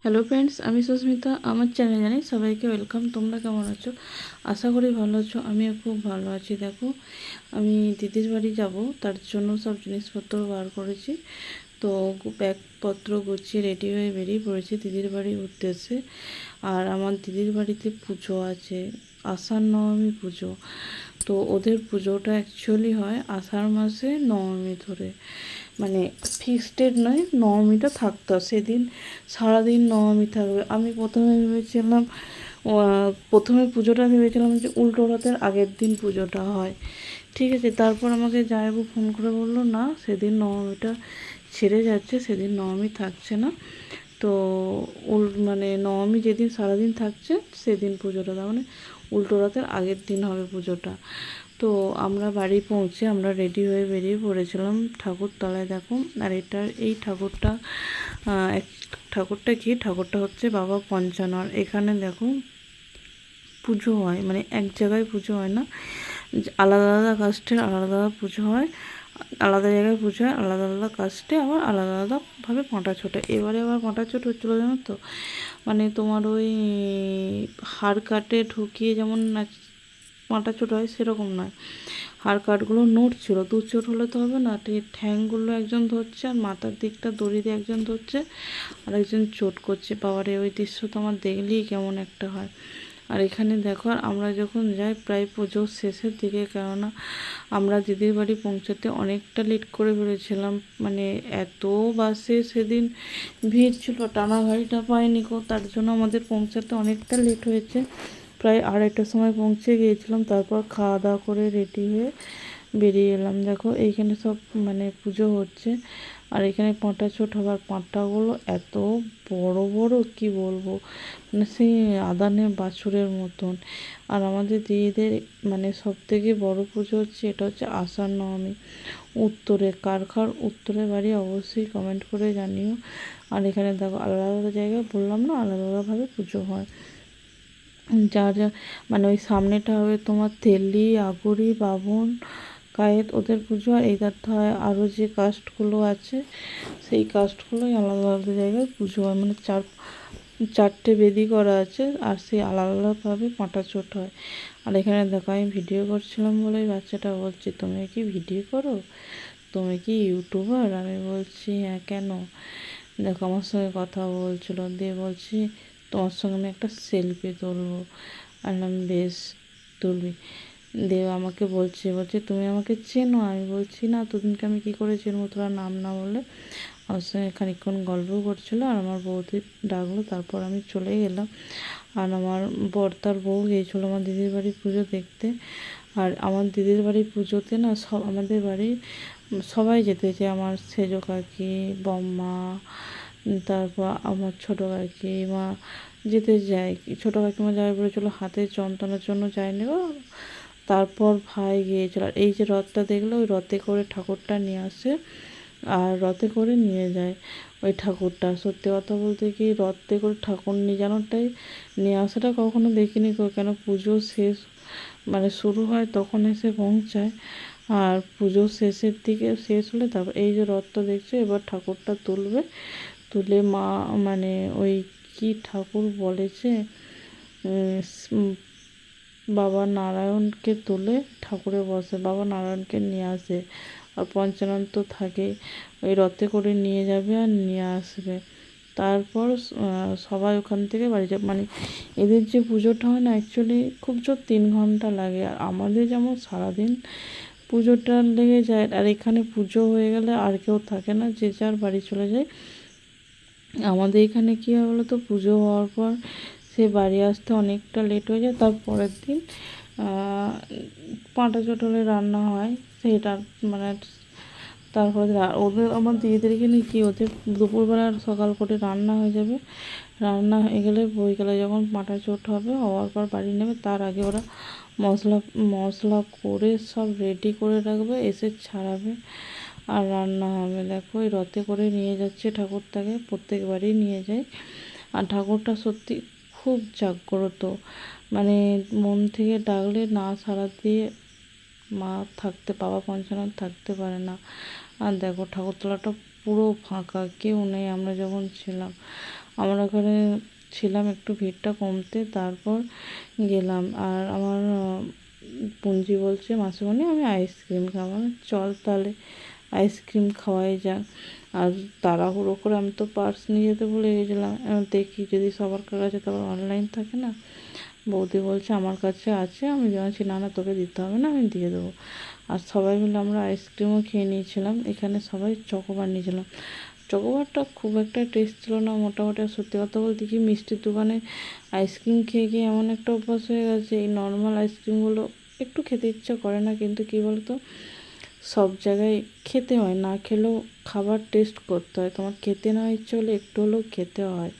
Hello friends, আমি সুস্মিতা। আমার চ্যানেলে জানি সবাইকে ওয়েলকাম। তোমরা কেমন আছো? আশা করি ভালো আছো। আমিও খুব ভালো আছি। দেখো, আমি দিদির বাড়ি যাব, তার জন্য সব জিনিসপত্র বার করেছি। তো ব্যাগপত্র গুছিয়ে রেডি হয়ে বেরিয়ে পড়েছি দিদির বাড়ির উদ্দেশ্যে। আর আমার দিদির বাড়িতে পুজো আছে, আষাঢ় নবমী পুজো। তো ওদের পুজোটা অ্যাকচুয়ালি হয় আষাঢ় মাসে নবমী ধরে, মানে ফিক্সড ডেট নয়, নবমীটা থাকতো। সেদিন সারাদিন নবমী থাকবে। আমি প্রথমে পুজোটা ভেবেছিলাম যে উল্টো রথের আগের দিন পুজোটা হয়, ঠিক আছে। তারপর আমাকে জামাইবাবু ফোন করে বললো না, সেদিন নবমীটা ছেড়ে যাচ্ছে, সেদিন নবমী থাকছে না। তো মানে নবমী যেদিন সারাদিন থাকছে সেদিন পুজোটা, তার মানে উল্টো রথের আগের দিন হবে পুজোটা। তো আমরা বাড়ি পৌঁছে আমরা রেডি হয়ে বেরিয়ে পড়েছিলাম ঠাকুরতলায়। দেখো, আর এই ঠাকুরটা কি, ঠাকুরটা হচ্ছে বাবা পঞ্চানন। এখানে দেখো পুজো হয়, মানে এক জায়গায় পুজো হয় না, আলাদা আলাদা কাস্টের আলাদা আলাদা পুজো হয়, আলাদা জায়গায় পুজো হয়, আলাদা আলাদা কাস্টে আবার আলাদা আলাদাভাবে পাঁটা ছোটে। এবারে আবার পাঁটা ছোট হচ্ছিলো, জানো তো, মানে তোমার ওই হাড় কাটে ঢুকিয়ে যেমন পাঁটা ছোট হয় সেরকম নয়। হাড় কাঠগুলো নড়ছিল, দু চোট হলে তো হবে না, ঠ্যাংগুলো একজন ধরছে আর মাথার দিকটা দড়ি দিয়ে একজন ধরছে আর একজন চোট করছে। বাবারে, ওই দৃশ্য তো আমার দেখলেই কেমন একটা হয়। আর এখানে দেখো, আর আমরা যখন যাই প্রায় পুজোর শেষের দিকে, কেননা আমরা দিদির বাড়ি পৌঁছাতে অনেকটা লেট করে ফেলেছিলাম। মানে এত বাসে সেদিন ভিড় ছিল, টানা গাড়িটা পাইনি গো, তার জন্য আমাদের পৌঁছাতে অনেকটা লেট হয়েছে। প্রায় 2:30টার সময় পৌঁছে গিয়েছিলাম। তারপর খাওয়া দাওয়া করে রেডি হয়ে বেরিয়ে এলাম। দেখো, এইখানে সব মানে পুজো হচ্ছে। আর এখানে পাঁটা ছোট হবার পাঁটাগুলো এত বড় বড়, কি বলবো, মানে সেই আদানের বাছুরের মতন। আর আমাদের দিদিদের মানে সব থেকে বড় পুজো হচ্ছে, এটা হচ্ছে আষাঢ় নবমী উত্তরে। কার কার উত্তরে বাড়ি অবশ্যই কমেন্ট করে জানিও। আর এখানে দেখো, আলাদা আলাদা জায়গায় বললাম না, আলাদা আলাদাভাবে পুজো হয়। যা যা মানে ওই সামনেটা হবে তোমার তেলি, আগুরি, বামুন, কায়েত, ওদের পুজো। আর এই ধারটা হয় আরও যে কাস্টগুলো আছে, সেই কাস্টগুলোই আলাদা আলাদা জায়গায় পুজো হয়। মানে চারটে বেদি করা আছে, আর সেই আলাদা আলাদাভাবে পাঁটা চোট হয়। আর এখানে দেখো, আমি ভিডিও করছিলাম বলে বাচ্চাটা বলছে, তুমি কি ভিডিও করো, তুমি কি ইউটিউবার? আমি বলছি হ্যাঁ, কেন? দেখো, আমার সঙ্গে কথা বলছিল, দিয়ে বলছি তোমার সঙ্গে আমি একটা সেলফি তুলবো। আনলাম বেশ, তুলবি। দিয়ে আমাকে বলছে তুমি আমাকে চেনো? আমি বলছি না, তোদেরকে আমি কী করে চিনবো, তোরা নাম না বলে। আমার সঙ্গে খানিকক্ষণ গল্প করছিলো, আর আমার বৌদি ডাকলো, তারপর আমি চলে গেলাম। আর আমার বর্তার বউ গিয়েছিলো আমার দিদির বাড়ি পুজো দেখতে। আর আমার দিদির বাড়ির পুজোতে না, আমাদের বাড়ির সবাই যেতে চায়, আমার সেজো কাকি, বম্মা, তারপর আমার ছোটো কাকিমা যেতে যায়। ছোটো কাকিমা যাবে বলেছিলো, হাতের যন্ত্রণার জন্য যায়নি গো। তারপর ভাই গিয়েছিল। আর এই যে রথটা দেখলো, ওই রথে করে ঠাকুরটা নিয়ে আসে, আর রথে করে নিয়ে যায় ওই ঠাকুরটা। সত্যি কথা বলতে কি, রথে করে ঠাকুর নিয়ে জানোটাই নিয়ে আসাটা কখনো দেখিনি গো, কেন পুজো শেষ মানে শুরু হয় তখন এসে পৌঁছায়। আর পুজো শেষের দিকে শেষ হলে তারপর এই যে রথটা দেখছো, এবার ঠাকুরটা তুলবে, তুলে মা মানে ওই কি ঠাকুর বলেছে, বাবা নারায়ণকে তুলে ঠাকুরে বসে, বাবা নারায়ণকে নিয়ে আসে। আর পঞ্চানন তো থাকে, ওই রথে করে নিয়ে যাবে আর নিয়ে আসবে। তারপর সবাই ওখান থেকে বাড়ি যাবে। মানে এদের যে পুজোটা হয় না, অ্যাকচুয়ালি খুব জোর 3 ঘন্টা লাগে। আর আমাদের যেমন সারাদিন পুজোটা লেগে যায়, আর এখানে পুজো হয়ে গেলে আর কেউ থাকে না, যে যার বাড়ি চলে যায়। আমাদের এখানে কী হয় বলো তো, পুজো হওয়ার পর সে বাড়ি আসতে অনেকটা লেট হয়ে যায়। তার পরের দিন পাঁটা চটলে রান্না হয়, সেটা মানে তারপরে ওদের আমার দিদিদের এখানে কি, ওদের দুপুরবেলা সকাল করে রান্না হয়ে যাবে, রান্না হয়ে গেলে বইকালে যখন পাঁটা চোট হবে, হওয়ার পর বাড়ি নেবে, তার আগে ওরা মশলা মশলা করে সব রেডি করে রাখবে, এসে ছাড়াবে আর রান্না হবে। দেখো, ওই রথে করে নিয়ে যাচ্ছে ঠাকুরটাকে, প্রত্যেকবারই নিয়ে যায়। আর ঠাকুরটা সত্যি খুব জাগ্রত, মানে মন থেকে ডাকলে না সাড়া দিয়ে মা বাবা পঞ্চানন থাকতে পারে না। আর দেখো, ঠাকুরতলাটা পুরো ফাঁকা, কেউ নেই আমরা যখন ছিলাম। আমরা ওখানে ছিলাম একটু ভিড়টা কমতে, তারপর গেলাম। আর আমার পুঞ্জি বলছে মাসিমণি আমি আইসক্রিম খাবো। চল তাহলে আইসক্রিম খাওয়াই যাক। আর তাড়াহুড়ো করে আমি তো পার্স নিয়ে যেতে ভুলে গেছিলাম। এবার দেখি যদি সবার কাছে তো আবার অনলাইন থাকে না। বৌদি বলছে আমার কাছে আছে, আমি জানাচ্ছি না না তোকে দিতে হবে না, আমি দিয়ে দেবো। আর সবাই মিলে আমরা আইসক্রিমও খেয়ে নিয়েছিলাম। এখানে সবাই চকোবার নিয়েছিলাম। চকোবারটা খুব একটা টেস্ট ছিল না মোটামুটি। আর সত্যি কথা বলতে কি মিষ্টির দোকানে আইসক্রিম খেয়ে খেয়ে এমন একটা অভ্যাস হয়ে গেছে, এই নর্মাল আইসক্রিমগুলো একটু খেতে ইচ্ছা করে না। কিন্তু কী বলতো, সব জায়গায় খেতে হয়, না খেলেও খাবার টেস্ট করতে হয়। তোমার খেতে না ইচ্ছে হলে একটু হলেও খেতে হয়।